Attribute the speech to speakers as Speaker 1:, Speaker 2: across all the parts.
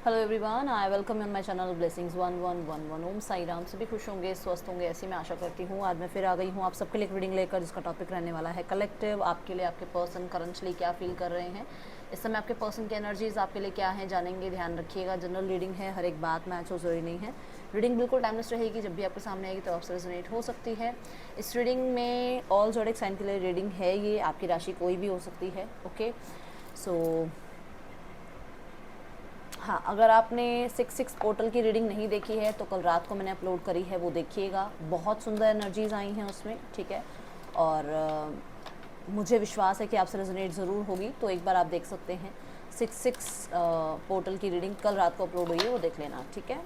Speaker 1: Hello everyone, I welcome you on my channel blessings 1111। ओम साई राम। सभी खुश होंगे, स्वस्थ होंगे, ऐसी मैं आशा करती हूँ। आज मैं फिर आ गई हूँ आप सबके लिए एक रीडिंग लेकर, जिसका टॉपिक रहने वाला है कलेक्टिव। आपके लिए आपके पर्सन करंटली क्या फील कर रहे हैं इस समय, आपके पर्सन की एनर्जीज आपके लिए क्या है, जानेंगे। ध्यान रखिएगा, जनरल रीडिंग है, हर एक बात मैच हो जरूरी नहीं है। रीडिंग बिल्कुल टाइमलेस रहेगी, जब भी आपके सामने आएगी तो आपसे रेजोनेट हो सकती है। इस रीडिंग में ऑल ज़ोडिक साइन के लिए रीडिंग है ये। आपकी राशि कोई भी हो सकती है। ओके, सो हाँ, अगर आपने 6 पोर्टल की रीडिंग नहीं देखी है तो कल रात को मैंने अपलोड करी है, वो देखिएगा। बहुत सुंदर एनर्जीज आई हैं उसमें, ठीक है। और मुझे विश्वास है कि आपसे रेजोनेट ज़रूर होगी, तो एक बार आप देख सकते हैं। 6 पोर्टल की रीडिंग कल रात को अपलोड हुई है, वो देख लेना, ठीक है।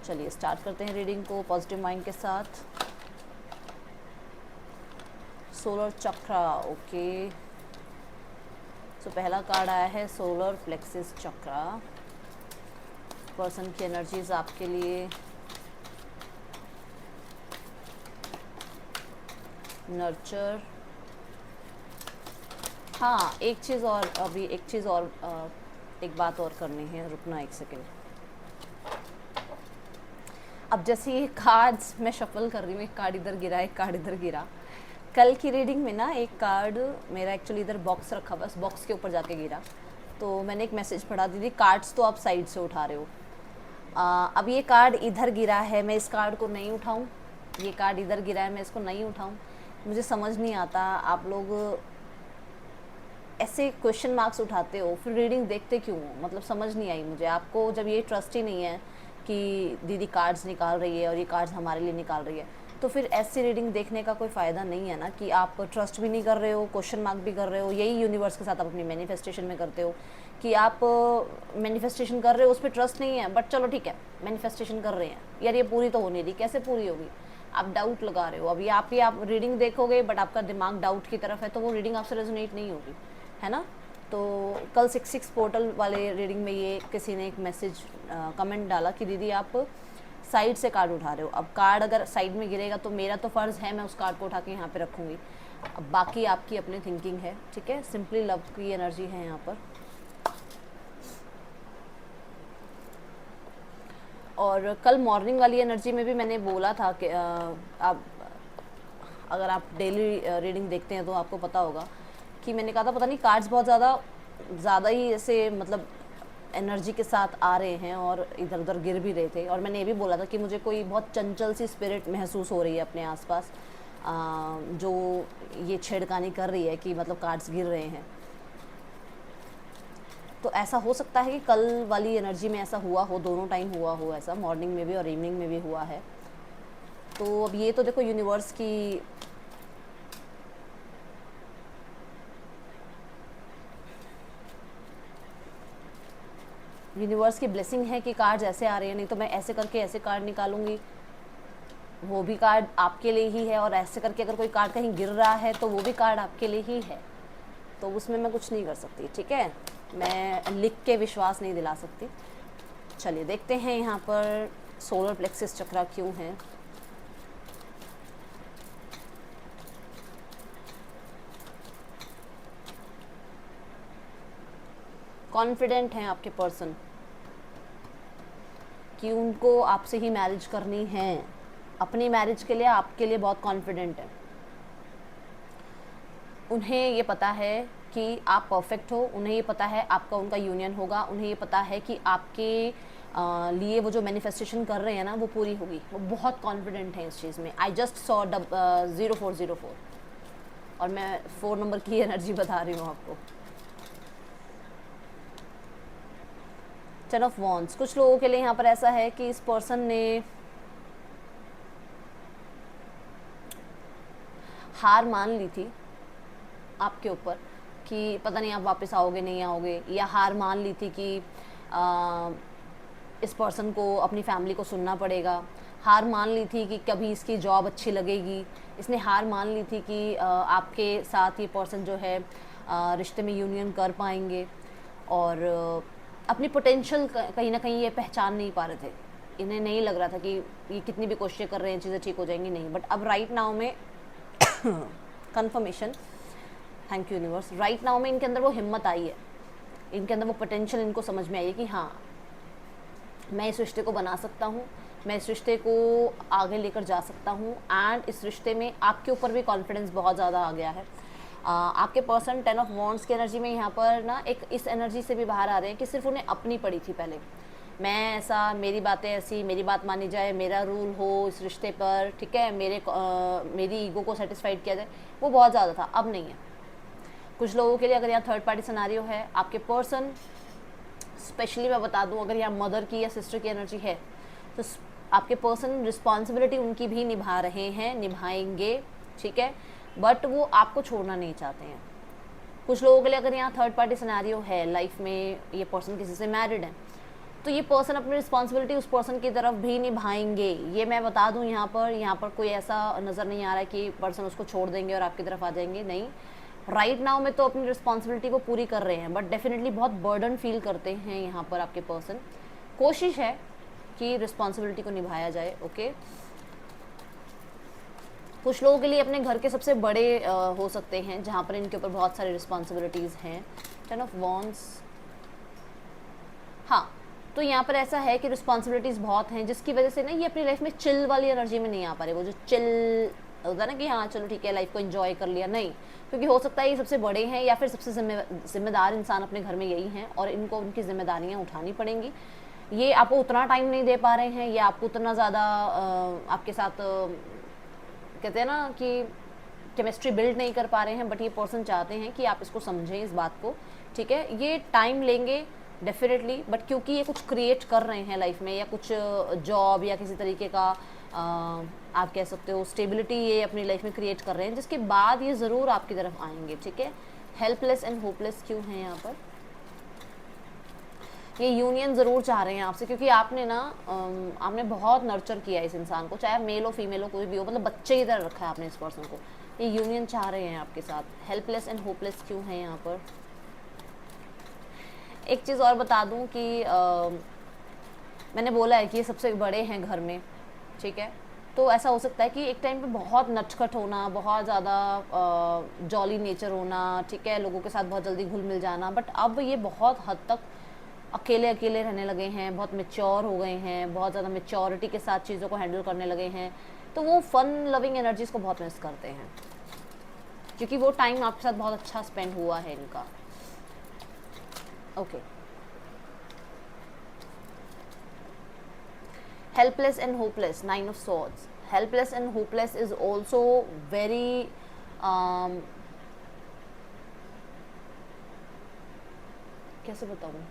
Speaker 1: चलिए स्टार्ट करते हैं रीडिंग को पॉजिटिव माइंड के साथ। सोलर चक्रा, ओके। तो पहला कार्ड आया है सोलर प्लेक्सिस चक्रा। पर्सन की एनर्जीज आपके लिए। नर्चर। हाँ, एक चीज़ और, अभी एक चीज़ और, एक बात और करनी है, रुकना एक सेकेंड। अब जैसे ये कार्ड्स मैं शफल कर रही हूँ, एक कार्ड इधर गिरा, एक कार्ड इधर गिरा। कल की रीडिंग में ना एक कार्ड मेरा एक्चुअली इधर बॉक्स रखा, बस बॉक्स के ऊपर जाके गिरा। तो मैंने एक मैसेज पढ़ा, दीदी कार्ड्स तो आप साइड से उठा रहे हो। अब ये कार्ड इधर गिरा है, मैं इस कार्ड को नहीं उठाऊं। ये कार्ड इधर गिरा है, मैं इसको नहीं उठाऊं। मुझे समझ नहीं आता, आप लोग ऐसे क्वेश्चन मार्क्स उठाते हो, फिर रीडिंग देखते क्यों हो? मतलब समझ नहीं आई मुझे। आपको जब ये ट्रस्ट ही नहीं है कि दीदी कार्ड्स निकाल रही है और ये कार्ड्स हमारे लिए निकाल रही है, तो फिर ऐसी रीडिंग देखने का कोई फ़ायदा नहीं है ना। कि आप ट्रस्ट भी नहीं कर रहे हो, क्वेश्चन मार्क भी कर रहे हो। यही यूनिवर्स के साथ आप अपनी मैनिफेस्टेशन में करते हो कि आप मैनिफेस्टेशन कर रहे हो, उस पर ट्रस्ट नहीं है, बट चलो ठीक है, मैनिफेस्टेशन कर रहे हैं, यार ये पूरी तो हो नहीं रही, कैसे पूरी होगी? आप डाउट लगा रहे हो। अभी आप रीडिंग देखोगे बट आपका दिमाग डाउट की तरफ है, तो वो रीडिंग आपसे रेजोनेट नहीं होगी, है ना। तो कल 6 पोर्टल वाले रीडिंग में ये किसी ने एक मैसेज कमेंट डाला कि दीदी आप साइड से कार्ड उठा रहे हो। अब कार्ड अगर साइड में गिरेगा तो मेरा तो फ़र्ज़ है, मैं उस कार्ड को उठा के यहाँ पे रखूँगी। अब बाकी आपकी अपनी थिंकिंग है, ठीक है। सिंपली लव की एनर्जी है यहाँ पर। और कल मॉर्निंग वाली एनर्जी में भी मैंने बोला था कि आप अगर आप डेली रीडिंग देखते हैं तो आपको पता होगा कि मैंने कहा था पता नहीं कार्ड्स बहुत ज़्यादा ही ऐसे मतलब एनर्जी के साथ आ रहे हैं और इधर उधर गिर भी रहे थे। और मैंने ये भी बोला था कि मुझे कोई बहुत चंचल सी स्पिरिट महसूस हो रही है अपने आसपास, जो ये छेड़खानी कर रही है कि मतलब कार्ड्स गिर रहे हैं। तो ऐसा हो सकता है कि कल वाली एनर्जी में ऐसा हुआ हो, दोनों टाइम हुआ हो ऐसा, मॉर्निंग में भी और इवनिंग में भी हुआ है। तो अब ये तो देखो यूनिवर्स की ब्लेसिंग है कि कार्ड्स ऐसे आ रहे हैं, नहीं तो मैं ऐसे करके ऐसे कार्ड निकालूंगी, वो भी कार्ड आपके लिए ही है। और ऐसे करके अगर कोई कार्ड कहीं गिर रहा है तो वो भी कार्ड आपके लिए ही है, तो उसमें मैं कुछ नहीं कर सकती, ठीक है। मैं लिख के विश्वास नहीं दिला सकती। चलिए देखते हैं यहाँ पर सोलर प्लेक्सिस चक्रा क्यों है। कॉन्फिडेंट हैं आपके पर्सन कि उनको आपसे ही मैरिज करनी है। अपनी मैरिज के लिए आपके लिए बहुत कॉन्फिडेंट है। उन्हें ये पता है कि आप परफेक्ट हो, उन्हें ये पता है आपका उनका यूनियन होगा, उन्हें ये पता है कि आपके लिए वो जो मैनिफेस्टेशन कर रहे हैं ना वो पूरी होगी। वो बहुत कॉन्फिडेंट हैं इस चीज़ में। आई जस्ट सॉ 0404 और मैं 4 नंबर की एनर्जी बता रही हूँ आपको। 10 ऑफ वॉन्ड्स। कुछ लोगों के लिए यहाँ पर ऐसा है कि इस पर्सन ने हार मान ली थी आपके ऊपर कि पता नहीं आप वापस आओगे नहीं आओगे, या हार मान ली थी कि इस पर्सन को अपनी फैमिली को सुनना पड़ेगा। हार मान ली थी कि कभी इसकी जॉब अच्छी लगेगी। इसने हार मान ली थी कि आपके साथ ये पर्सन जो है रिश्ते में यूनियन कर पाएंगे। और अपनी पोटेंशियल कहीं ना कहीं ये पहचान नहीं पा रहे थे। इन्हें नहीं लग रहा था कि ये कितनी भी कोशिशें कर रहे हैं चीज़ें ठीक हो जाएंगी, नहीं। बट अब राइट नाउ में confirmation, thank you universe, right now में इनके अंदर वो हिम्मत आई है, इनके अंदर वो पोटेंशियल इनको समझ में आई है कि हाँ मैं इस रिश्ते को बना सकता हूँ, मैं इस रिश्ते को आगे लेकर जा सकता हूँ, एंड इस रिश्ते में आपके ऊपर भी कॉन्फिडेंस बहुत ज़्यादा आ गया है। आपके पर्सन 10 ऑफ वॉन्ड्स की एनर्जी में यहाँ पर ना एक इस एनर्जी से भी बाहर आ रहे हैं कि सिर्फ उन्हें अपनी पड़ी थी पहले, मैं ऐसा, मेरी बातें ऐसी, मेरी बात मानी जाए, मेरा रूल हो इस रिश्ते पर, ठीक है, मेरी ईगो को सेटिस्फाइड किया जाए, वो बहुत ज़्यादा था, अब नहीं है। कुछ लोगों के लिए अगर यहाँ थर्ड पार्टी सिनारियो है, आपके पर्सन, स्पेशली मैं बता दूं, अगर यहाँ मदर की या सिस्टर की एनर्जी है तो आपके पर्सन रिस्पॉन्सिबिलिटी उनकी भी निभा रहे हैं, निभाएंगे, ठीक है, बट वो आपको छोड़ना नहीं चाहते हैं। कुछ लोगों के लिए अगर यहाँ थर्ड पार्टी सिनेरियो है लाइफ में, ये पर्सन किसी से मैरिड है, तो ये पर्सन अपनी रिस्पॉन्सिबिलिटी उस पर्सन की तरफ भी निभाएंगे। ये मैं बता दूं, यहाँ पर कोई ऐसा नज़र नहीं आ रहा है कि पर्सन उसको छोड़ देंगे और आपकी तरफ आ जाएंगे, नहीं। राइट नाउ में तो अपनी रिस्पॉन्सिबिलिटी वो पूरी कर रहे हैं, बट डेफिनेटली बहुत बर्डन फील करते हैं यहाँ पर आपके पर्सन। कोशिश है कि रिस्पॉन्सिबिलिटी को निभाया जाए, ओके। कुछ लोगों के लिए अपने घर के सबसे बड़े हो सकते हैं, जहाँ पर इनके ऊपर बहुत सारी रिस्पॉन्सिबिलिटीज़ हैं। 10 ऑफ वॉन्ड्स, हाँ, तो यहाँ पर ऐसा है कि रिस्पॉन्सिबिलिटीज़ बहुत हैं, जिसकी वजह से ना ये अपनी लाइफ में चिल वाली एनर्जी में नहीं आ पा रहे। वो जो चिल होता है ना कि हाँ चलो ठीक है लाइफ को एंजॉय कर लिया, नहीं, क्योंकि हो सकता है ये सबसे बड़े हैं या फिर सबसे जिम्मेदार इंसान अपने घर में यही हैं, और इनको उनकी जिम्मेदारियाँ उठानी पड़ेंगी। ये आपको उतना टाइम नहीं दे पा रहे हैं, या आपको उतना ज़्यादा आपके साथ कहते हैं ना कि केमिस्ट्री बिल्ड नहीं कर पा रहे हैं, बट ये पर्सन चाहते हैं कि आप इसको समझें, इस बात को, ठीक है। ये टाइम लेंगे डेफिनेटली, बट क्योंकि ये कुछ क्रिएट कर रहे हैं लाइफ में, या कुछ जॉब या किसी तरीके का आप कह सकते हो स्टेबिलिटी ये अपनी लाइफ में क्रिएट कर रहे हैं, जिसके बाद ये ज़रूर आपकी तरफ आएंगे, ठीक है। हेल्पलेस एंड होपलेस क्यों हैं यहाँ पर? ये यूनियन ज़रूर चाह रहे हैं आपसे, क्योंकि आपने ना आपने बहुत नर्चर किया इस इंसान को, चाहे मेल हो फीमेल हो कोई भी हो, मतलब बच्चे की तरह रखा है आपने इस पर्सन को। ये यूनियन चाह रहे हैं आपके साथ। हेल्पलेस एंड होपलेस क्यों हैं यहाँ पर? एक चीज़ और बता दूं कि मैंने बोला है कि ये सबसे बड़े हैं घर में, ठीक है, तो ऐसा हो सकता है कि एक टाइम पे बहुत नटखट होना, बहुत ज़्यादा जॉली नेचर होना, ठीक है, लोगों के साथ बहुत जल्दी घुल मिल जाना, बट अब ये बहुत हद तक अकेले अकेले रहने लगे हैं, बहुत मेच्योर हो गए हैं, बहुत ज़्यादा मेच्योरिटी के साथ चीज़ों को हैंडल करने लगे हैं, तो वो फन लविंग एनर्जीज़ को बहुत मिस करते हैं, क्योंकि वो टाइम आपके साथ बहुत अच्छा स्पेंड हुआ है इनका, okay. Helpless and hopeless, 9 of swords. Helpless and hopeless is also very कैसे बताऊँ,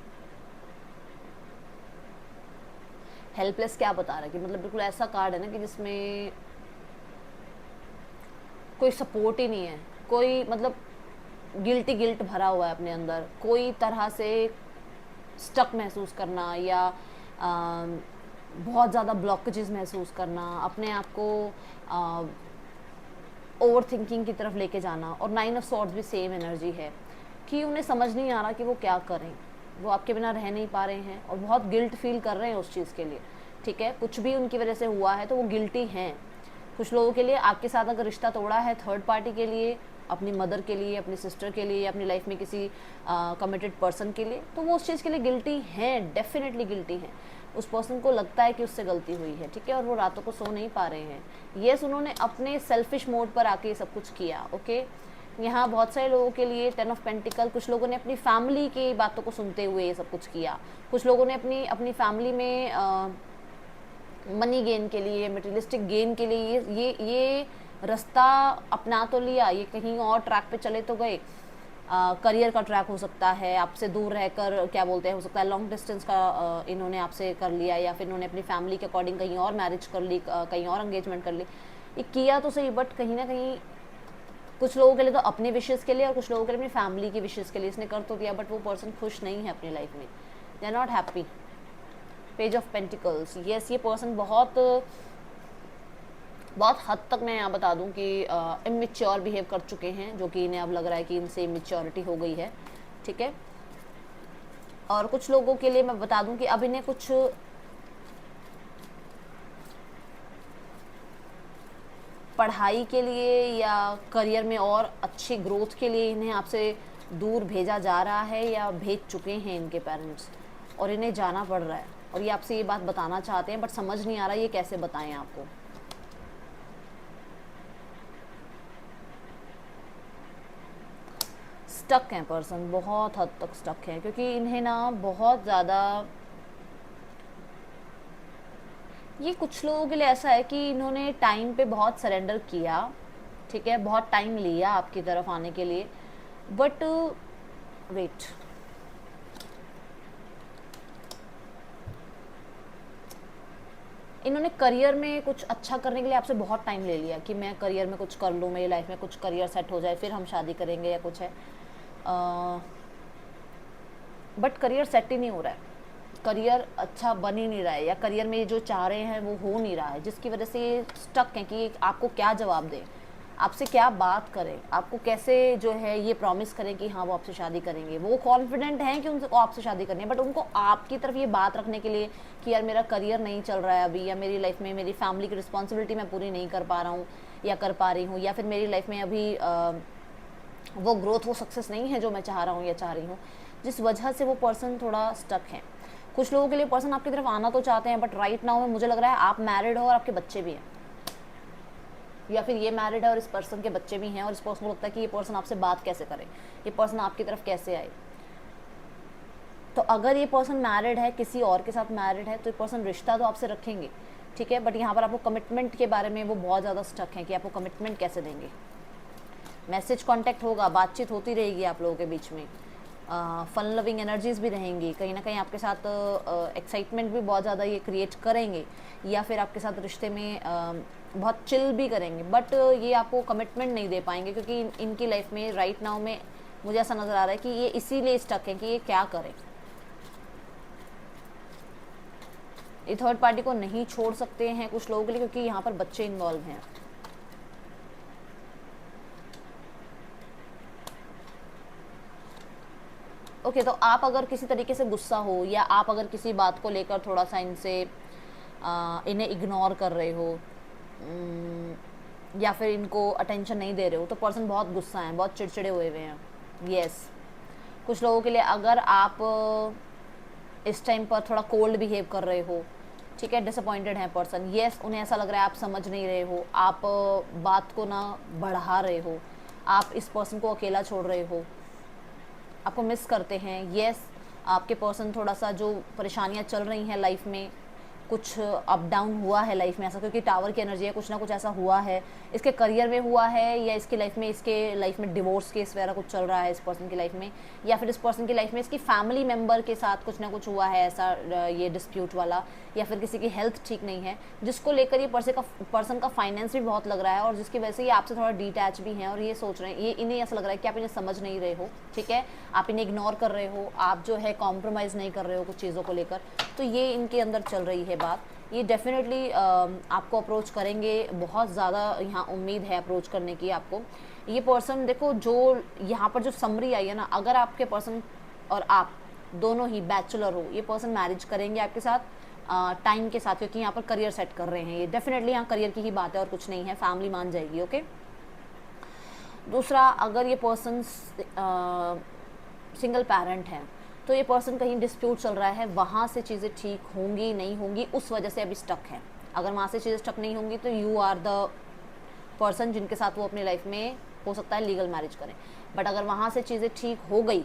Speaker 1: हेल्पलेस क्या बता रहा है कि मतलब बिल्कुल ऐसा कार्ड है ना कि जिसमें कोई सपोर्ट ही नहीं है, कोई मतलब गिल्ट भरा हुआ है अपने अंदर, कोई तरह से स्टक महसूस करना, या बहुत ज़्यादा ब्लॉकेजेस महसूस करना, अपने आप को ओवर थिंकिंग की तरफ लेके जाना। और 9 ऑफ सॉर्ड्स भी सेम एनर्जी है कि उन्हें समझ नहीं आ रहा कि वो क्या करें, वो आपके बिना रह नहीं पा रहे हैं और बहुत गिल्ट फील कर रहे हैं उस चीज़ के लिए, ठीक है। कुछ भी उनकी वजह से हुआ है तो वो गिल्टी हैं। कुछ लोगों के लिए आपके साथ अगर रिश्ता तोड़ा है थर्ड पार्टी के लिए, अपनी मदर के लिए, अपनी सिस्टर के लिए, या अपनी लाइफ में किसी कमिटेड पर्सन के लिए, तो वो उस चीज़ के लिए गिल्टी हैं, डेफिनेटली गिल्टी हैं। उस पर्सन को लगता है कि उससे गलती हुई है, ठीक है, और वो रातों को सो नहीं पा रहे हैं। येस, उन्होंने अपने सेल्फिश मोड पर आके ये सब कुछ किया, ओके। यहाँ बहुत सारे लोगों के लिए 10 ऑफ पेंटिकल, कुछ लोगों ने अपनी फैमिली की बातों को सुनते हुए ये सब कुछ किया। कुछ लोगों ने अपनी फैमिली में मनी गेन के लिए, मटेरियलिस्टिक गेन के लिए ये रास्ता अपना तो लिया, ये कहीं और ट्रैक पे चले तो गए। करियर का ट्रैक हो सकता है, आपसे दूर रहकर क्या बोलते हैं, हो सकता है लॉन्ग डिस्टेंस का इन्होंने आपसे कर लिया, या फिर इन्होंने अपनी फैमिली के अकॉर्डिंग कहीं और मैरिज कर ली, कहीं और एंगेजमेंट कर ली। ये किया तो सही, बट कहीं ना कहीं कुछ लोगों के लिए तो अपने विशेज़ के लिए और कुछ लोगों के लिए अपनी फैमिली की विशेज़ के लिए इसने कर तो दिया, बट वो पर्सन खुश नहीं है अपनी लाइफ में, they are not happy. Page of pentacles, yes, ये पर्सन बहुत हद तक मैं यहाँ बता दूँ कि इमेच्योर बिहेव कर चुके हैं, जो कि इन्हें अब लग रहा है कि इनसे इमेच्योरिटी हो गई है, ठीक है। और कुछ लोगों के लिए मैं बता दूँ कि अब इन्हें कुछ पढ़ाई के लिए या करियर में और अच्छी ग्रोथ के लिए इन्हें आपसे दूर भेजा जा रहा है, या भेज चुके हैं इनके पेरेंट्स, और इन्हें जाना पड़ रहा है, और ये आपसे ये बात बताना चाहते हैं बट समझ नहीं आ रहा ये कैसे बताएं आपको। स्टक हैं पर्सन, बहुत हद तक स्टक हैं, क्योंकि इन्हें ना बहुत ज़्यादा, ये कुछ लोगों के लिए ऐसा है कि इन्होंने टाइम पे बहुत सरेंडर किया, ठीक है, बहुत टाइम लिया आपकी तरफ आने के लिए, बट वेट, इन्होंने करियर में कुछ अच्छा करने के लिए आपसे बहुत टाइम ले लिया कि मैं करियर में कुछ कर लूँ, मेरी लाइफ में कुछ करियर सेट हो जाए फिर हम शादी करेंगे या कुछ है, बट करियर सेट ही नहीं हो रहा है, करियर अच्छा बन ही नहीं रहा है, या करियर में जो चाह रहे हैं वो हो नहीं रहा है, जिसकी वजह से ये स्टक हैं कि आपको क्या जवाब दें, आपसे क्या बात करें, आपको कैसे जो है ये प्रॉमिस करें कि हाँ वो आपसे शादी करेंगे। वो कॉन्फिडेंट हैं कि उनको आपसे शादी करनी है, बट उनको आपकी तरफ ये बात रखने के लिए कि यार मेरा करियर नहीं चल रहा है अभी, या मेरी लाइफ में मेरी फैमिली की रिस्पॉन्सिबिलिटी मैं पूरी नहीं कर पा रहा हूँ या कर पा रही हूँ, या फिर मेरी लाइफ में अभी वो ग्रोथ, वो सक्सेस नहीं है जो मैं चाह रहा हूँ या चाह रही हूँ, जिस वजह से वो पर्सन थोड़ा स्टक है। कुछ लोगों के लिए पर्सन आपकी तरफ आना तो चाहते हैं, बट राइट नाउ में मुझे लग रहा है आप मैरिड हो और आपके बच्चे भी हैं, या फिर ये मैरिड है और इस पर्सन के बच्चे भी हैं, और इस पर्सन को लगता है कि ये पर्सन आपसे बात कैसे करे, ये पर्सन आपकी तरफ कैसे आए। तो अगर ये पर्सन मैरिड है, किसी और के साथ मैरिड है, तो ये पर्सन रिश्ता तो आपसे रखेंगे, ठीक है, बट यहाँ पर आपको कमिटमेंट के बारे में वो बहुत ज़्यादा स्टक हैं कि आपको कमिटमेंट कैसे देंगे। मैसेज कांटेक्ट होगा, बातचीत होती रहेगी आप लोगों के बीच में, फन लविंग एनर्जीज भी रहेंगी, कहीं ना कहीं आपके साथ एक्साइटमेंट भी बहुत ज़्यादा ये क्रिएट करेंगे, या फिर आपके साथ रिश्ते में बहुत चिल भी करेंगे, बट ये आपको कमिटमेंट नहीं दे पाएंगे, क्योंकि इनकी लाइफ में राइट नाउ में मुझे ऐसा नज़र आ रहा है कि ये इसीलिए स्टक है कि ये क्या करें। ये थर्ड पार्टी को नहीं छोड़ सकते हैं कुछ लोगों के लिए, क्योंकि यहाँ पर बच्चे इन्वॉल्व हैं। ओके, तो आप अगर किसी तरीके से गुस्सा हो, या आप अगर किसी बात को लेकर थोड़ा सा इनसे इन्हें इग्नोर कर रहे हो, या फिर इनको अटेंशन नहीं दे रहे हो, तो पर्सन बहुत गुस्सा है, बहुत चिड़चिड़े हुए हुए हैं। यस, कुछ लोगों के लिए अगर आप इस टाइम पर थोड़ा कोल्ड बिहेव कर रहे हो, ठीक है, डिसअपॉइंटेड है पर्सन, यस, उन्हें ऐसा लग रहा है आप समझ नहीं रहे हो, आप बात को ना बढ़ा रहे हो, आप इस पर्सन को अकेला छोड़ रहे हो, आपको मिस करते हैं। यस, आपके पर्सन थोड़ा सा जो परेशानियां चल रही हैं लाइफ में, कुछ अप डाउन हुआ है लाइफ में ऐसा, क्योंकि टावर की एनर्जी है, कुछ ना कुछ ऐसा हुआ है, इसके करियर में हुआ है, या इसकी लाइफ में डिवोर्स केस वगैरह कुछ चल रहा है इस पर्सन की लाइफ में, या फिर इस पर्सन की लाइफ में इसकी फैमिली मेम्बर के साथ कुछ ना कुछ हुआ है ऐसा, ये डिस्प्यूट वाला, या फिर किसी की हेल्थ ठीक नहीं है, जिसको लेकर ये पर्सन का फाइनेंस भी बहुत लग रहा है, और जिसकी वजह से ये आपसे थोड़ा डिटैच भी हैं, और ये सोच रहे हैं, ये इन्हें ऐसा लग रहा है कि आप इन्हें समझ नहीं रहे हो, ठीक है, आप इन्हें इग्नोर कर रहे हो, आप जो है कॉम्प्रोमाइज़ नहीं कर रहे हो कुछ चीज़ों को लेकर, तो ये इनके अंदर चल रही है बात। ये डेफिनेटली आपको अप्रोच करेंगे, बहुत ज़्यादा यहाँ उम्मीद है अप्रोच करने की आपको। ये पर्सन देखो, जो यहाँ पर जो समरी आई है ना, अगर आपके पर्सन और आप दोनों ही बैचलर हो, ये पर्सन मैरिज करेंगे आपके साथ टाइम के साथ, क्योंकि यहाँ पर करियर सेट कर रहे हैं, ये डेफिनेटली यहाँ करियर की ही बात है और कुछ नहीं है, फैमिली मान जाएगी। ओके, दूसरा, अगर ये पर्सन सिंगल पेरेंट है, तो ये पर्सन कहीं डिस्प्यूट चल रहा है, वहाँ से चीज़ें ठीक होंगी नहीं होंगी, उस वजह से अभी स्टक है। अगर वहाँ से चीज़ें स्टक नहीं होंगी तो यू आर द पर्सन जिनके साथ वो अपनी लाइफ में हो सकता है लीगल मैरिज करें, बट अगर वहाँ से चीज़ें ठीक हो गई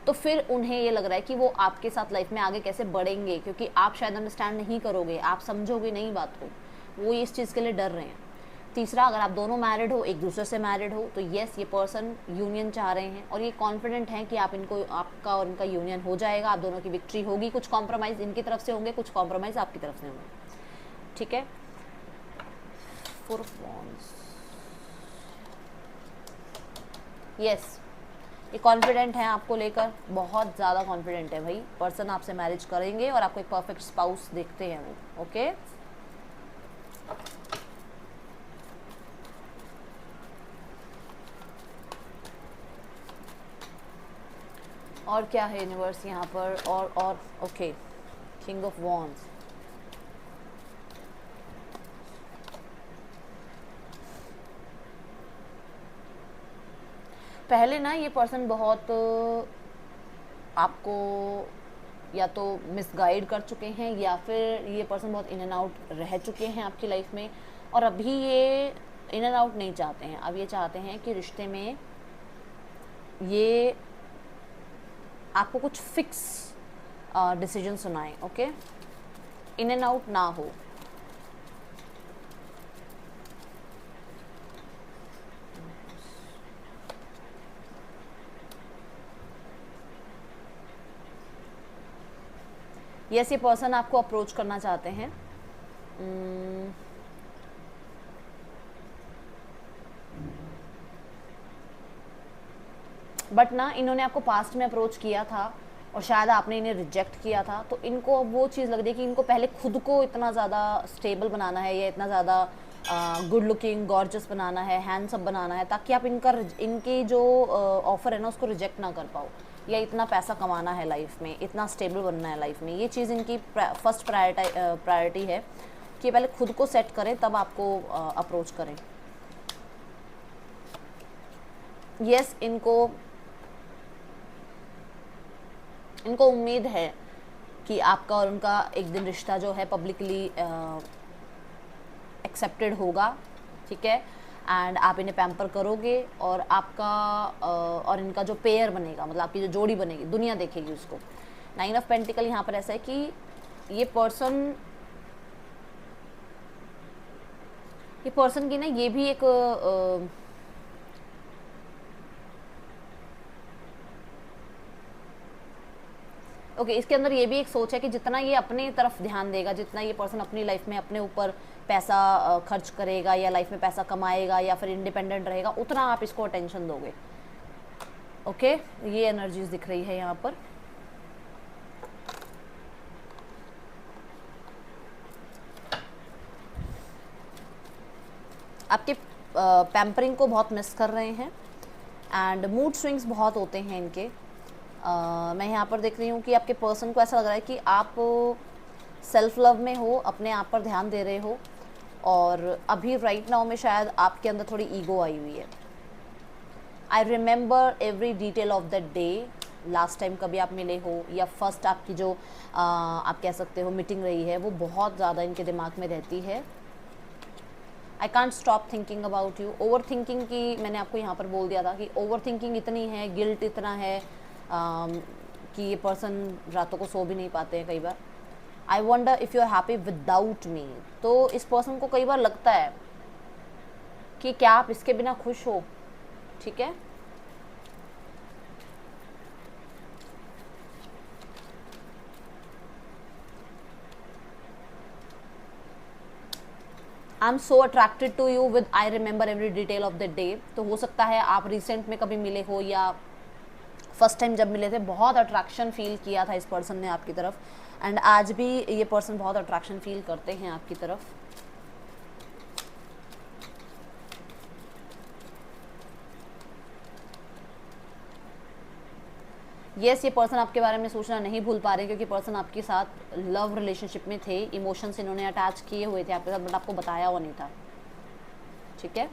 Speaker 1: तो फिर उन्हें ये लग रहा है कि वो आपके साथ लाइफ में आगे कैसे बढ़ेंगे, क्योंकि आप शायद अंडरस्टैंड नहीं करोगे, आप समझोगे नहीं बात को, वो इस चीज़ के लिए डर रहे हैं। तीसरा, अगर आप दोनों मैरिड हो, एक दूसरे से मैरिड हो, तो येस, ये पर्सन यूनियन चाह रहे हैं, और ये कॉन्फिडेंट हैं कि आपका और इनका यूनियन हो जाएगा, आप दोनों की विक्ट्री होगी, कुछ कॉम्प्रोमाइज़ इनकी तरफ से होंगे, कुछ कॉम्प्रोमाइज़ आपकी तरफ से होंगे, ठीक है। 4 ऑफ वॉन्ड्स, यस, ये कॉन्फिडेंट हैं आपको लेकर, बहुत ज़्यादा कॉन्फिडेंट है भाई पर्सन, आपसे मैरिज करेंगे और आपको एक परफेक्ट स्पाउस देखते हैं वो। ओके, और क्या है यूनिवर्स यहाँ पर, और ओके, किंग ऑफ वॉन्ड्स, पहले ना ये पर्सन बहुत आपको या तो मिसगाइड कर चुके हैं, या फिर ये पर्सन बहुत इन एंड आउट रह चुके हैं आपकी लाइफ में, और अभी ये इन एंड आउट नहीं चाहते हैं। अब ये चाहते हैं कि रिश्ते में ये आपको कुछ फिक्स डिसीजन सुनाएं, ओके, इन एंड आउट ना हो। यस, ये पर्सन आपको अप्रोच करना चाहते हैं। बट ना, इन्होंने आपको पास्ट में अप्रोच किया था और शायद आपने इन्हें रिजेक्ट किया था, तो इनको अब वो चीज़ लग रही है कि इनको पहले खुद को इतना ज़्यादा स्टेबल बनाना है, या इतना ज़्यादा गुड लुकिंग गॉर्जियस बनाना है, हैंडसम बनाना है, ताकि आप इनकी जो ऑफ़र है ना उसको रिजेक्ट ना कर पाओ, या इतना पैसा कमाना है लाइफ में, इतना स्टेबल बनना है लाइफ में। ये चीज़ इनकी फर्स्ट प्रायोरिटी है कि पहले खुद को सेट करें तब आपको अप्रोच करें। यस, इनको उम्मीद है कि आपका और उनका एक दिन रिश्ता जो है पब्लिकली एक्सेप्टेड होगा, ठीक है, एंड आप इन्हें पैम्पर करोगे, और आपका और इनका जो पेयर बनेगा, मतलब आपकी जो जोड़ी बनेगी, दुनिया देखेगी उसको। 9 ऑफ पेंटिकल यहाँ पर ऐसा है कि ये पर्सन की ना ये भी एक ओके, इसके अंदर ये भी एक सोच है कि जितना ये अपने तरफ ध्यान देगा, जितना ये पर्सन अपनी लाइफ में अपने ऊपर पैसा खर्च करेगा, या लाइफ में पैसा कमाएगा, या फिर इंडिपेंडेंट रहेगा, उतना आप इसको अटेंशन दोगे। ओके, ये एनर्जीज दिख रही है यहाँ पर। आपके पैम्परिंग को बहुत मिस कर रहे हैं, एंड मूड स्विंग्स बहुत होते हैं इनके। मैं यहाँ पर देख रही हूँ कि आपके पर्सन को ऐसा लग रहा है कि आप सेल्फ लव में हो, अपने आप पर ध्यान दे रहे हो, और अभी राइट नाउ में शायद आपके अंदर थोड़ी ईगो आई हुई है। आई remember every detail of the day, last time कभी आप मिले हो, या फर्स्ट आपकी जो आप कह सकते हो मीटिंग रही है, वो बहुत ज़्यादा इनके दिमाग में रहती है। I can't stop thinking about you. Over thinking की मैंने आपको यहाँ पर बोल दिया था कि ओवर थिंकिंग इतनी है, गिल्ट इतना है कि ये पर्सन रातों को सो भी नहीं पाते हैं कई बार। I wonder if you are happy without me. तो इस पर्सन को कई बार लगता है कि क्या आप इसके बिना खुश हो, ठीक है। I am so attracted to you with I remember every detail of the day. तो हो सकता है आप रिसेंट में कभी मिले हो, या फर्स्ट टाइम जब मिले थे बहुत अट्रैक्शन फील किया था इस पर्सन ने आपकी तरफ, एंड आज भी ये पर्सन बहुत अट्रैक्शन फील करते हैं आपकी तरफ। ये पर्सन आपके बारे में सोचना नहीं भूल पा रहे, क्योंकि पर्सन आपके साथ लव रिलेशनशिप में थे, इमोशंस इन्होंने अटैच किए हुए थे आपके साथ, बट आपको बताया हुआ नहीं था, ठीक है।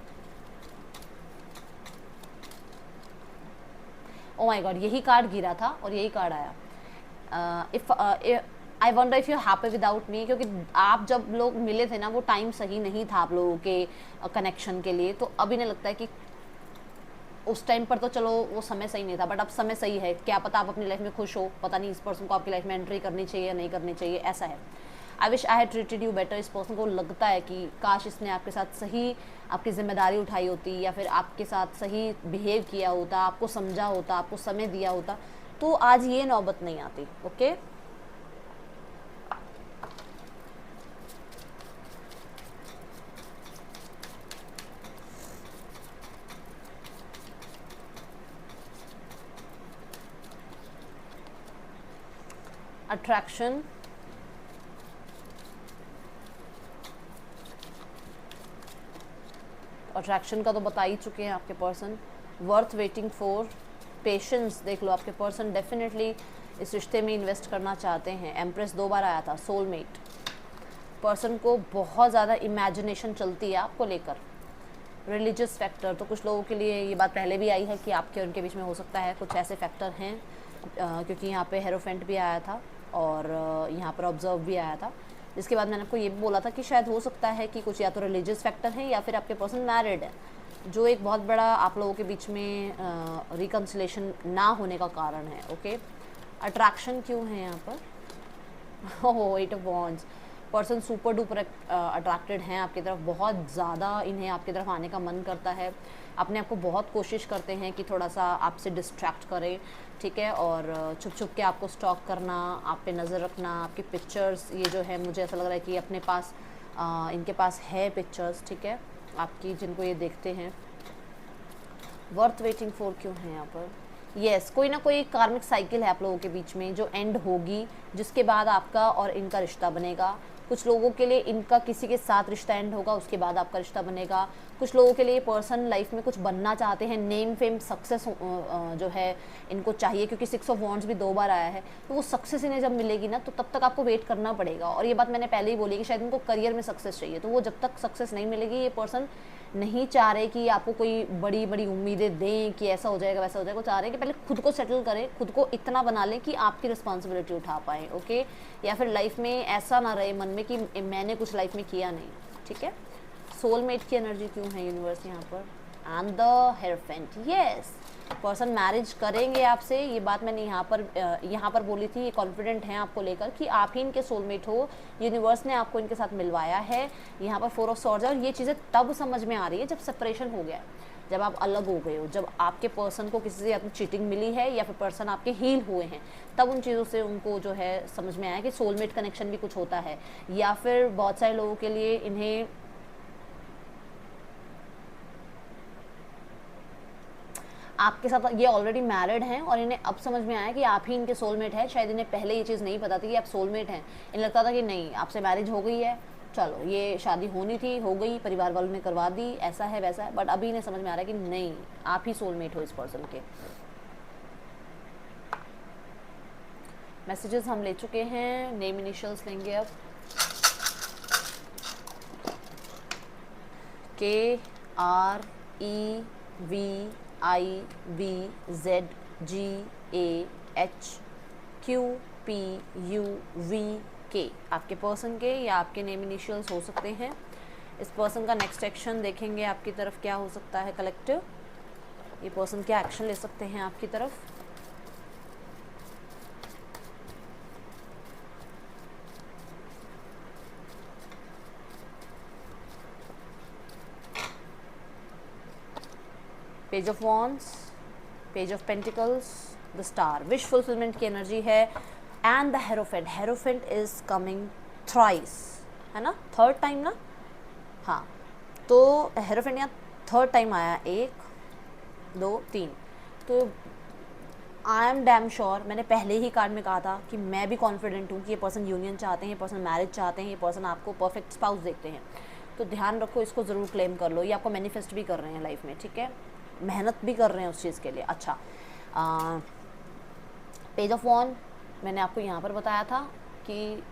Speaker 1: ओ माय गॉड, यही कार्ड गिरा था और यही कार्ड आया। If I wonder if you happy without मी, क्योंकि आप जब लोग मिले थे ना, वो टाइम सही नहीं था आप लोगों के कनेक्शन के लिए। तो अभी नहीं लगता है कि उस टाइम पर तो चलो वो समय सही नहीं था, बट अब समय सही है। क्या पता आप अपनी लाइफ में खुश हो, पता नहीं इस पर्सन को आपकी लाइफ में एंट्री करनी चाहिए या नहीं करनी चाहिए, ऐसा है। I wish I had treated you better. इस पर्सन को लगता है कि काश इसने आपके साथ सही आपकी जिम्मेदारी उठाई होती, या फिर आपके साथ सही बिहेव किया होता, आपको समझा होता, आपको समय दिया होता, तो आज ये नौबत नहीं आती। ओके, अट्रैक्शन, अट्रैक्शन का तो बता ही चुके हैं आपके person. Worth waiting for, patience देख लो, आपके पर्सन डेफिनेटली इस रिश्ते में इन्वेस्ट करना चाहते हैं। एम्प्रेस 2 बार आया था, सोलमेट। पर्सन को बहुत ज़्यादा इमेजिनेशन चलती है आपको लेकर। रिलीजियस फैक्टर, तो कुछ लोगों के लिए ये बात पहले भी आई है कि आपके और उनके बीच में हो सकता है कुछ ऐसे फैक्टर हैं, क्योंकि यहाँ पे हेरोफेंट भी आया था। और यहाँ पर ऑब्जर्व भी आया था। जिसके बाद मैंने आपको ये भी बोला था कि शायद हो सकता है कि कुछ या तो रिलीजियस फैक्टर है या फिर आपके पर्सन मैरिड है, जो एक बहुत बड़ा आप लोगों के बीच में रिकन्सिलेशन ना होने का कारण है। ओके, अट्रैक्शन क्यों है यहाँ पर? ओह, 8 of wands. Person super duper attracted हैं आपकी तरफ, बहुत ज़्यादा इन्हें आपकी तरफ आने का मन करता है। अपने आप को बहुत कोशिश करते हैं कि थोड़ा सा आपसे डिस्ट्रैक्ट करें, ठीक है, और छुप छुप के आपको स्टॉक करना, आप पे नज़र रखना, आपकी पिक्चर्स, ये जो है मुझे ऐसा लग रहा है कि अपने पास इनके पास है पिक्चर्स, ठीक है, आपकी, जिनको ये देखते हैं। वर्थ वेटिंग फॉर क्यों है यहाँ पर? यस, कोई ना कोई कार्मिक साइकिल है आप लोगों के बीच में जो एंड होगी, जिसके बाद आपका और इनका रिश्ता बनेगा। कुछ लोगों के लिए इनका किसी के साथ रिश्ता एंड होगा, उसके बाद आपका रिश्ता बनेगा। कुछ लोगों के लिए पर्सन लाइफ में कुछ बनना चाहते हैं, नेम फेम सक्सेस जो है इनको चाहिए, क्योंकि 6 ऑफ वॉन्ड्स भी 2 बार आया है। तो वो सक्सेस इन्हें जब मिलेगी ना, तो तब तक आपको वेट करना पड़ेगा। और ये बात मैंने पहले ही बोली कि शायद इनको करियर में सक्सेस चाहिए, तो वो जब तक सक्सेस नहीं मिलेगी, ये पर्सन नहीं चाह रहे कि आपको कोई बड़ी बड़ी उम्मीदें दें कि ऐसा हो जाएगा वैसा हो जाएगा। वो चाह रहे हैं कि पहले खुद को सेटल करें, खुद को इतना बना लें कि आपकी रिस्पॉन्सिबिलिटी उठा पाएँ। ओके, या फिर लाइफ में ऐसा ना रहे मन में कि मैंने कुछ लाइफ में किया नहीं, ठीक है। सोलमेट की एनर्जी क्यों है यूनिवर्स यहाँ पर? And the hierophant. Yes, person marriage करेंगे आपसे, ये बात मैंने यहाँ पर बोली थी। ये कॉन्फिडेंट हैं आपको लेकर कि आप ही इनके सोलमेट हो, यूनिवर्स ने आपको इनके साथ मिलवाया है। यहाँ पर 4 ऑफ स्वॉर्ड्स है, और ये चीज़ें तब समझ में आ रही है जब सेपरेशन हो गया, जब आप अलग हो गए हो, जब आपके पर्सन को किसी से या तो चीटिंग मिली है या फिर पर्सन आपके हील हुए हैं, तब उन चीज़ों से उनको जो है समझ में आया कि सोलमेट कनेक्शन भी कुछ होता है। या फिर बहुत सारे लोगों के लिए इन्हें आपके साथ, ये ऑलरेडी मैरिड हैं और इन्हें अब समझ में आया कि आप ही इनके सोलमेट है। शायद इन्हें पहले ये चीज़ नहीं पता थी कि आप सोलमेट हैं। इन्हें लगता था कि नहीं, आपसे मैरिज हो गई है, चलो ये शादी होनी थी, हो गई, परिवार वालों ने करवा दी, ऐसा है वैसा है। बट अभी इन्हें समझ में आ रहा है कि नहीं, आप ही सोलमेट हो इस पर्सन के। मैसेजेस हम ले चुके हैं, नेम इनिशियल्स लेंगे अब। KREVIZGAHQPUVK आपके पर्सन के या आपके नेम इनिशियल्स हो सकते हैं। इस पर्सन का नेक्स्ट एक्शन देखेंगे आपकी तरफ क्या हो सकता है कलेक्टिव। ये पर्सन क्या एक्शन ले सकते हैं आपकी तरफ। Page of wands, page of pentacles, the star, wish fulfilment की एनर्जी है, and the hierophant. Hierophant is coming thrice, है ना, 3rd टाइम ना, हाँ, तो हेरोफेंट यहाँ 3rd टाइम आया, 1 2 3। तो आई एम डैम श्योर, मैंने पहले ही कार्ड में कहा था कि मैं भी कॉन्फिडेंट हूँ कि ये पर्सन यूनियन चाहते हैं, ये पर्सन मैरिज चाहते हैं, ये पर्सन आपको परफेक्ट स्पाउस देखते हैं। तो ध्यान रखो, इसको ज़रूर क्लेम कर लो। ये आपको मैनिफेस्ट भी कर रहे हैं लाइफ में, ठीक है, मेहनत भी कर रहे हैं उस चीज़ के लिए। अच्छा, पेज ऑफ वॉन्ड मैंने आपको यहाँ पर बताया था कि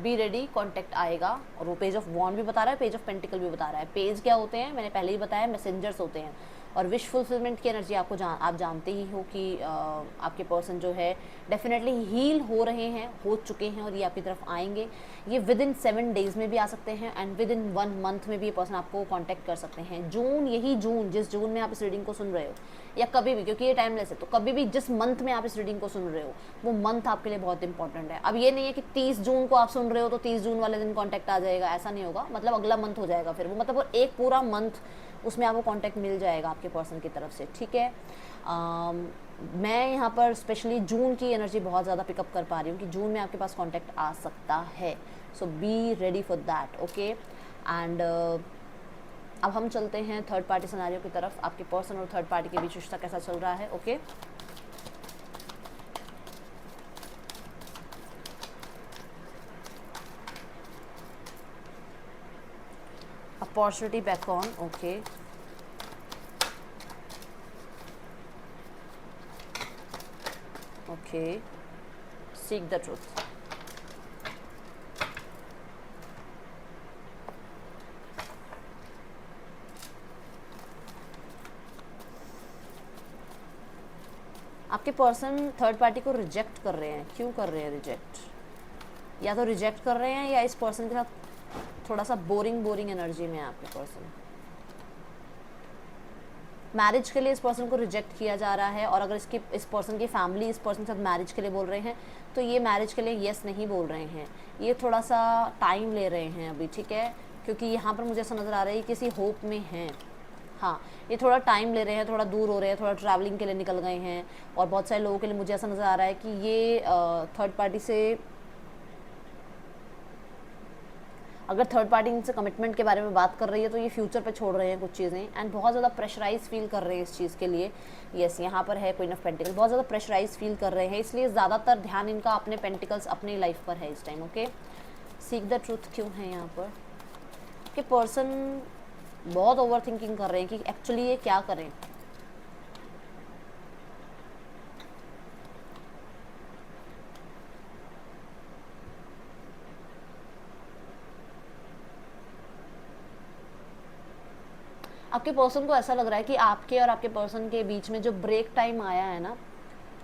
Speaker 1: बी रेडी, कॉन्टैक्ट आएगा, और वो पेज ऑफ वॉन्ड भी बता रहा है, पेज ऑफ पेंटिकल भी बता रहा है। पेज क्या होते हैं मैंने पहले ही बताया, मैसेंजर्स होते हैं। और विश फुलफिलमेंट की एनर्जी आप जानते ही हो कि आपके पर्सन जो है डेफिनेटली हील हो रहे हैं, हो चुके हैं, और ये आपकी तरफ आएंगे। ये विद इन 7 डेज़ में भी आ सकते हैं, एंड विद इन 1 मंथ में भी ये पर्सन आपको कांटेक्ट कर सकते हैं। जून, यही जून, जिस जून में आप इस रीडिंग को सुन रहे हो, या कभी भी, क्योंकि ये टाइमलेस है, तो कभी भी जिस मंथ में आप इस रीडिंग को सुन रहे हो, वो मंथ आपके लिए बहुत इंपॉर्टेंट है। अब ये नहीं है कि 30 जून को आप सुन रहे हो तो 30 जून वाले दिन कॉन्टैक्ट आ जाएगा, ऐसा नहीं होगा। मतलब अगला मंथ हो जाएगा फिर वो, मतलब वो एक पूरा मंथ उसमें आपको कांटेक्ट मिल जाएगा आपके पर्सन की तरफ से, ठीक है। मैं यहाँ पर स्पेशली जून की एनर्जी बहुत ज़्यादा पिकअप कर पा रही हूँ कि जून में आपके पास कांटेक्ट आ सकता है। So be ready for that, okay. And अब हम चलते हैं 3rd पार्टी सिनेरियो की तरफ। आपके पर्सन और 3rd पार्टी के बीच रिश्ता कैसा चल रहा है, okay. Opportunity back on, okay. Okay, seek the truth. आपके पर्सन 3rd पार्टी को रिजेक्ट कर रहे हैं, क्यों कर रहे हैं रिजेक्ट? या तो रिजेक्ट कर रहे हैं या इस पर्सन के साथ थोड़ा सा बोरिंग एनर्जी में है आपके पर्सन। मैरिज के लिए इस पर्सन को रिजेक्ट किया जा रहा है, और अगर इस पर्सन की फैमिली इस पर्सन के साथ मैरिज के लिए बोल रहे हैं तो ये मैरिज के लिए येस नहीं बोल रहे हैं, ये थोड़ा सा टाइम ले रहे हैं अभी, ठीक है, क्योंकि यहाँ पर मुझे ऐसा नज़र आ रहा है किसी होप में हैं। हाँ, ये थोड़ा टाइम ले रहे हैं, थोड़ा दूर हो रहे हैं, थोड़ा ट्रैवलिंग के लिए निकल गए हैं, और बहुत सारे लोगों के लिए मुझे ऐसा नज़र आ रहा है कि ये थर्ड पार्टी से, अगर थर्ड पार्टी इनसे कमिटमेंट के बारे में बात कर रही है तो ये फ्यूचर पे छोड़ रहे हैं कुछ चीज़ें, एंड बहुत ज़्यादा प्रेशराइज फील कर रहे हैं इस चीज़ के लिए। यस, यहाँ पर है क्वीन ऑफ पेंटिकल्स, बहुत ज़्यादा प्रेशराइज फील कर रहे हैं, इसलिए ज़्यादातर ध्यान इनका अपने पेंटिकल्स, अपनी लाइफ पर है इस time. Okay, seek the truth क्यों है यहाँ पर कि पर्सन बहुत ओवर थिंकिंग कर रहे हैं कि एक्चुअली ये क्या करें। आपके पर्सन को ऐसा लग रहा है कि आपके और आपके पर्सन के बीच में जो ब्रेक टाइम आया है ना,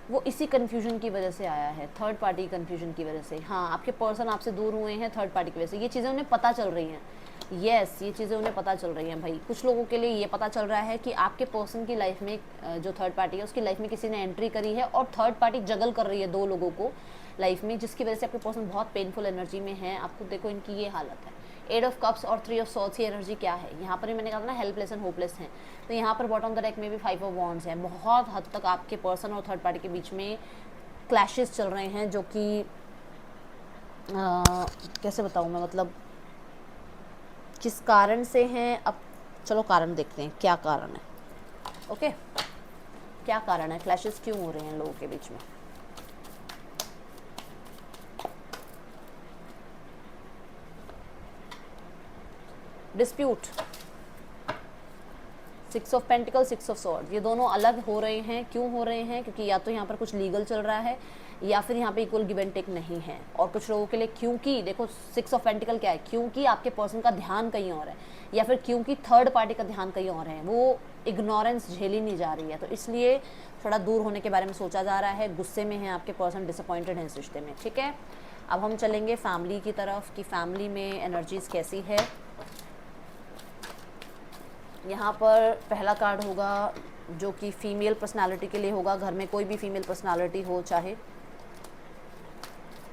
Speaker 1: वो इसी कन्फ्यूजन की वजह से आया है, थर्ड पार्टी कन्फ्यूजन की वजह से। हाँ, आपके पर्सन आपसे दूर हुए हैं थर्ड पार्टी की वजह से, ये चीज़ें उन्हें पता चल रही हैं। यस, ये चीज़ें उन्हें पता चल रही हैं भाई। कुछ लोगों के लिए ये पता चल रहा है कि आपके पर्सन की लाइफ में जो थर्ड पार्टी है उसकी लाइफ में किसी ने एंट्री करी है, और थर्ड पार्टी जगल कर रही है दो लोगों को लाइफ में, जिसकी वजह से आपके पर्सन बहुत पेनफुल एनर्जी में है। आपको देखो इनकी ये हालत है, 8 ऑफ कप्स और 3 ऑफ सॉर्ड्स की एनर्जी क्या है यहाँ पर, मैंने कहा था ना हेल्पलेस एंड होपलेस हैं, तो यहाँ पर बॉटम ऑफ द डेक में भी 5 ऑफ वॉन्ड्स है। बहुत हद तक आपके पर्सन और थर्ड पार्टी के बीच में क्लैशेस चल रहे हैं, जो कि कैसे बताऊँ मैं, मतलब किस कारण से हैं। अब चलो कारण देखते हैं क्या कारण है। ओके, क्या कारण है, क्लैशेस क्यों हो रहे हैं लोगों के बीच में। Dispute, 6 of pentacle, 6 of sword, ये दोनों अलग हो रहे हैं। क्यों हो रहे हैं, क्योंकि या तो यहाँ पर कुछ लीगल चल रहा है, या फिर यहाँ पे इक्वल गिव एंड टेक नहीं है। और कुछ लोगों के लिए क्योंकि देखो 6 ऑफ पेंटिकल क्या है, क्योंकि आपके पर्सन का ध्यान कहीं और है, या फिर क्योंकि थर्ड पार्टी का ध्यान कहीं और है, वो इग्नोरेंस झेली नहीं जा रही है, तो इसलिए थोड़ा दूर होने के बारे में सोचा जा रहा है। गुस्से में है आपके पर्सन, डिसअपॉइंटेड है इस रिश्ते में, ठीक है। अब हम चलेंगे फैमिली की तरफ कि फैमिली में एनर्जीज कैसी है। यहाँ पर पहला कार्ड होगा जो कि फीमेल पर्सनालिटी के लिए होगा, घर में कोई भी फीमेल पर्सनालिटी हो चाहे।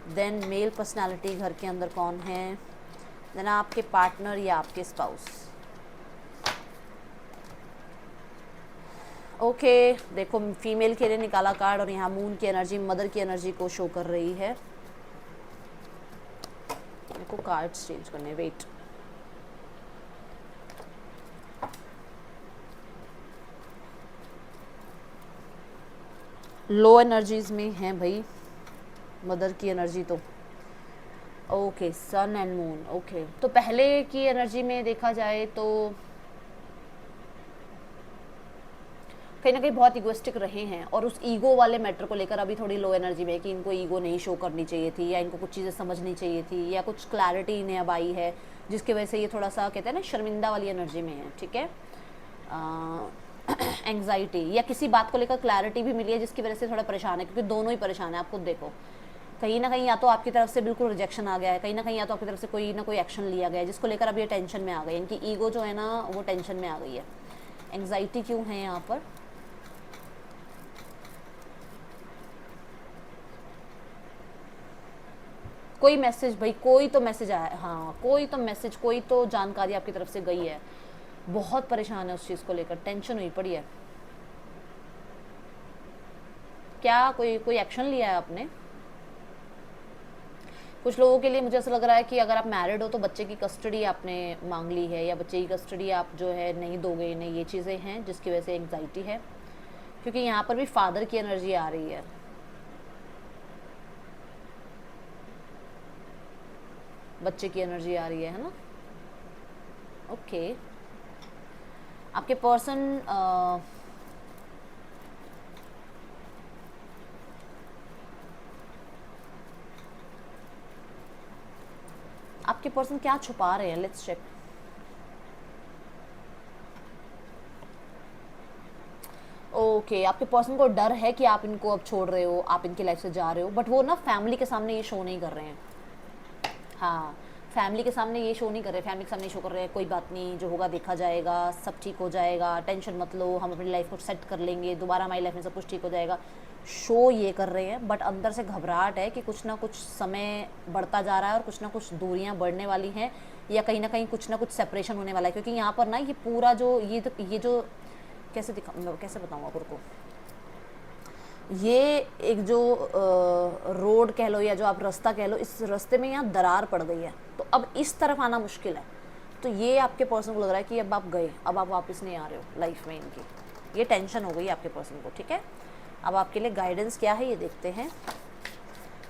Speaker 1: देन मेल पर्सनालिटी घर के अंदर कौन है, देन आपके पार्टनर या आपके स्पाउस। ओके, देखो फीमेल के लिए निकाला कार्ड, और यहाँ मून की एनर्जी मदर की एनर्जी को शो कर रही है। मेरे को कार्ड्स चेंज करने, वेट। लो एनर्जीज में है भाई मदर की एनर्जी तो। Okay, sun and moon. Okay, तो पहले की एनर्जी में देखा जाए तो कहीं ना कहीं बहुत इगोइस्टिक रहे हैं, और उस ईगो वाले मैटर को लेकर अभी थोड़ी लो एनर्जी में है कि इनको ईगो नहीं शो करनी चाहिए थी, या इनको कुछ चीज़ें समझनी चाहिए थी, या कुछ क्लैरिटी इन्हें अब आई है जिसकी वजह से ये थोड़ा सा कहते हैं ना शर्मिंदा वाली एनर्जी में है, ठीक है। एंग्जाइटी या किसी बात को लेकर क्लैरिटी भी मिली है जिसकी वजह से थोड़ा परेशान है, क्योंकि दोनों ही परेशान है। आप खुद देखो, कहीं ना कहीं या तो आपकी तरफ से बिल्कुल रिजेक्शन आ गया है, कहीं ना कहीं या तो आपकी तरफ से कोई ना कोई एक्शन लिया गया है जिसको लेकर अब ये टेंशन में आ गई, इनकी ईगो जो है ना वो टेंशन में आ गई है। एंग्जाइटी क्यों है यहाँ पर, कोई मैसेज भाई, कोई तो मैसेज आया, हाँ कोई तो मैसेज, कोई तो जानकारी आपकी तरफ से गई है। बहुत परेशान है उस चीज़ को लेकर, टेंशन हुई पड़ी है। क्या कोई एक्शन लिया है आपने। कुछ लोगों के लिए मुझे ऐसा लग रहा है कि अगर आप मैरिड हो तो बच्चे की कस्टडी आपने मांग ली है, या बच्चे की कस्टडी आप जो है नहीं दोगे इन्हें, ये चीज़ें हैं जिसकी वजह से एंग्जाइटी है। क्योंकि यहाँ पर भी फादर की एनर्जी आ रही है, बच्चे की एनर्जी आ रही है ना। ओके, आपके पर्सन आपके पर्सन क्या छुपा रहे हैं, लेट्स चेक। ओके, आपके पर्सन को डर है कि आप इनको अब छोड़ रहे हो, आप इनकी लाइफ से जा रहे हो, बट वो ना फैमिली के सामने ये शो नहीं कर रहे हैं। हाँ, फैमिली के सामने ये शो नहीं कर रहे, फैमिली के सामने शो कर रहे हैं कोई बात नहीं, जो होगा देखा जाएगा, सब ठीक हो जाएगा, टेंशन मत लो, हम अपनी लाइफ को सेट कर लेंगे, दोबारा हमारी लाइफ में सब कुछ ठीक हो जाएगा। शो ये कर रहे हैं, बट अंदर से घबराहट है कि कुछ ना कुछ समय बढ़ता जा रहा है और कुछ ना कुछ दूरियां बढ़ने वाली हैं, या कहीं ना कहीं कुछ ना कुछ सेपरेशन होने वाला है। क्योंकि यहाँ पर ना ये पूरा जो ये जो कैसे बताऊँ आप को, ये एक जो रोड कह लो या जो आप रास्ता कह लो, इस रास्ते में यहाँ दरार पड़ गई है, तो अब इस तरफ आना मुश्किल है। तो ये आपके पर्सन को लग रहा है कि अब आप गए, अब आप वापस नहीं आ रहे हो लाइफ में इनकी, ये टेंशन हो गई आपके पर्सन को। ठीक है, अब आपके लिए गाइडेंस क्या है ये देखते हैं।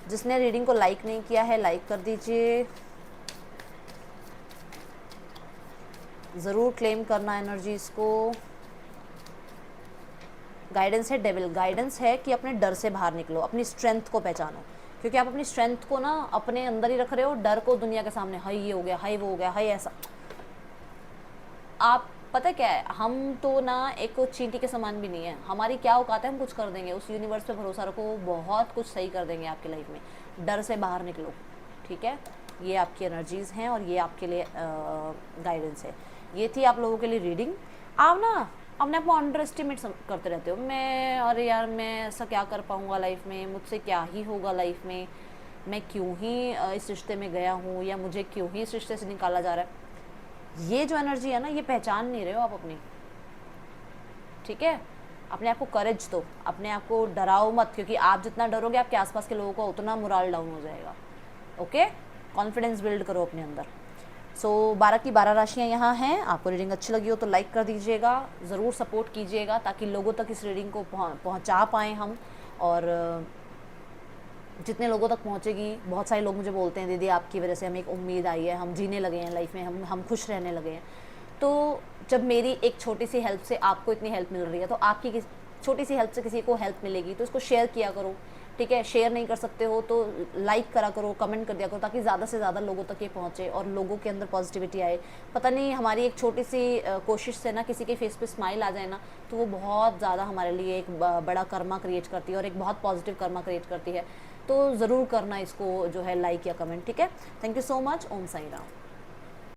Speaker 1: जिसने रीडिंग को लाइक नहीं किया है लाइक कर दीजिए, ज़रूर क्लेम करना एनर्जीज को। गाइडेंस है डेविल, गाइडेंस है कि अपने डर से बाहर निकलो, अपनी स्ट्रेंथ को पहचानो, क्योंकि आप अपनी स्ट्रेंथ को ना अपने अंदर ही रख रहे हो, डर को दुनिया के सामने, हाय ये हो गया, हाय वो हो गया, हाय ऐसा। आप पता क्या है, हम तो ना एक चींटी के समान भी नहीं है, हमारी क्या औकात है, हम कुछ कर देंगे, उस यूनिवर्स पे भरोसा रखो, बहुत कुछ सही कर देंगे आपकी लाइफ में। डर से बाहर निकलो, ठीक है। ये आपकी एनर्जीज़ हैं और ये आपके लिए गाइडेंस है। ये थी आप लोगों के लिए रीडिंग। आप ना अपने आप को अंडर एस्टिमेट करते रहते हो, मैं अरे यार मैं ऐसा क्या कर पाऊँगा लाइफ में, मुझसे क्या ही होगा लाइफ में, मैं क्यों ही इस रिश्ते में गया हूँ, या मुझे क्यों ही इस रिश्ते से निकाला जा रहा है। ये जो एनर्जी है ना, ये पहचान नहीं रहे हो आप अपनी, ठीक है। अपने आप को करेज दो, अपने आप को डराओ मत, क्योंकि आप जितना डरोगे आपके आसपास के लोगों का उतना मोरल डाउन हो जाएगा। ओके, कॉन्फिडेंस बिल्ड करो अपने अंदर। सो 12 की 12 राशियाँ यहाँ हैं। आपको रीडिंग अच्छी लगी हो तो लाइक कर दीजिएगा, ज़रूर सपोर्ट कीजिएगा ताकि लोगों तक इस रीडिंग को पहुँचा पाएँ हम, और जितने लोगों तक पहुँचेगी। बहुत सारे लोग मुझे बोलते हैं दीदी आपकी वजह से हमें एक उम्मीद आई है, हम जीने लगे हैं लाइफ में, हम खुश रहने लगे हैं। तो जब मेरी एक छोटी सी हेल्प से आपको इतनी हेल्प मिल रही है, तो आपकी छोटी सी हेल्प से किसी को हेल्प मिलेगी, तो इसको शेयर किया करो, ठीक है। शेयर नहीं कर सकते हो तो लाइक करा करो, कमेंट कर दिया करो, ताकि ज़्यादा से ज़्यादा लोगों तक ये पहुँचे और लोगों के अंदर पॉजिटिविटी आए। पता नहीं हमारी एक छोटी सी कोशिश से ना किसी के फेस पे स्माइल आ जाए ना, तो वो बहुत ज़्यादा हमारे लिए एक बड़ा कर्मा क्रिएट करती है और एक बहुत पॉजिटिव कर्मा क्रिएट करती है। तो ज़रूर करना इसको जो है लाइक या कमेंट, ठीक है। Thank you so much. Om Sai Ram.